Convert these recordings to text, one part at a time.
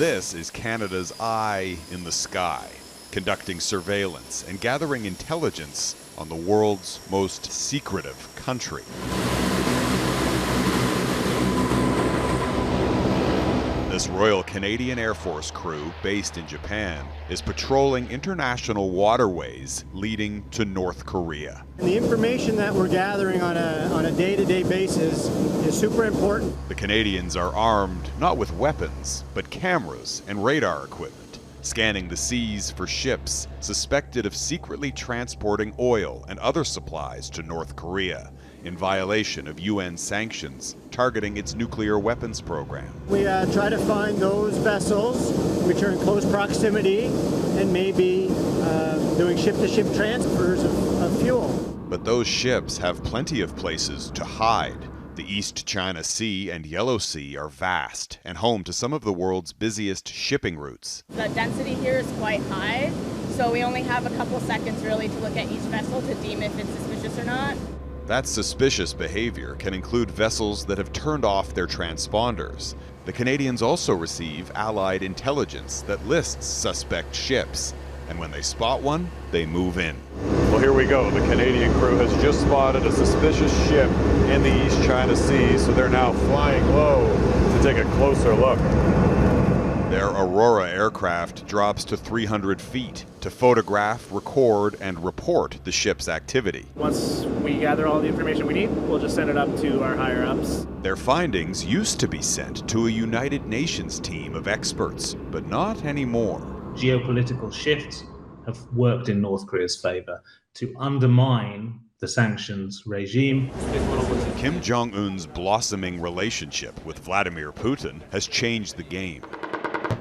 This is Canada's eye in the sky, conducting surveillance and gathering intelligence on the world's most secretive country. This Royal Canadian Air Force crew, based in Japan, is patrolling international waterways leading to North Korea. The information that we're gathering on a day-to-day basis is super important. The Canadians are armed not with weapons, but cameras and radar equipment, scanning the seas for ships suspected of secretly transporting oil and other supplies to North Korea, in violation of UN sanctions targeting its nuclear weapons program. We try to find those vessels which are in close proximity and may be doing ship-to-ship transfers of fuel. But those ships have plenty of places to hide. The East China Sea and Yellow Sea are vast and home to some of the world's busiest shipping routes. The density here is quite high, so we only have a couple seconds really to look at each vessel to deem if it's suspicious or not. That suspicious behavior can include vessels that have turned off their transponders. The Canadians also receive Allied intelligence that lists suspect ships, and when they spot one, they move in. Well, here we go. The Canadian crew has just spotted a suspicious ship in the East China Sea, so they're now flying low to take a closer look. Their Aurora aircraft drops to 300 feet to photograph, record, and report the ship's activity. Once we gather all the information we need, we'll just send it up to our higher-ups. Their findings used to be sent to a United Nations team of experts, but not anymore. Geopolitical shifts have worked in North Korea's favor to undermine the sanctions regime. Kim Jong-un's blossoming relationship with Vladimir Putin has changed the game.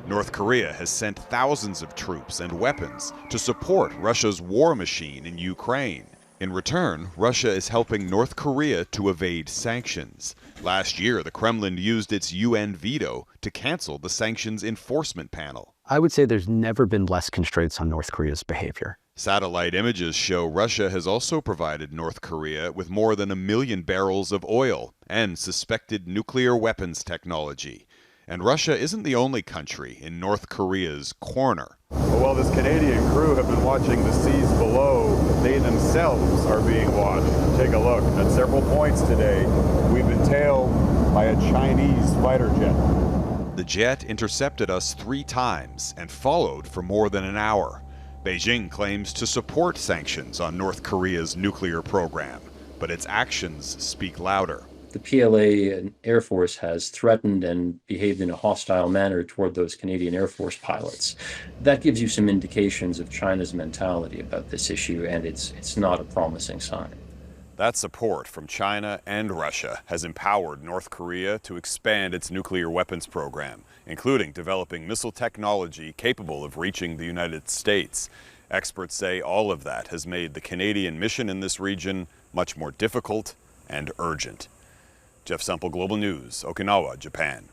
North Korea has sent thousands of troops and weapons to support Russia's war machine in Ukraine. In return, Russia is helping North Korea to evade sanctions. Last year, the Kremlin used its UN veto to cancel the sanctions enforcement panel. I would say there's never been less constraints on North Korea's behavior. Satellite images show Russia has also provided North Korea with more than 1 million barrels of oil and suspected nuclear weapons technology. And Russia isn't the only country in North Korea's corner. While this Canadian crew have been watching the seas below, they themselves are being watched. Take a look. At several points today, we've been tailed by a Chinese fighter jet. The jet intercepted us 3 times and followed for more than an hour. Beijing claims to support sanctions on North Korea's nuclear program, but its actions speak louder. The PLA Air Force has threatened and behaved in a hostile manner toward those Canadian Air Force pilots. That gives you some indications of China's mentality about this issue, and it's not a promising sign. That support from China and Russia has empowered North Korea to expand its nuclear weapons program, including developing missile technology capable of reaching the United States. Experts say all of that has made the Canadian mission in this region much more difficult and urgent. Jeff Semple, Global News, Okinawa, Japan.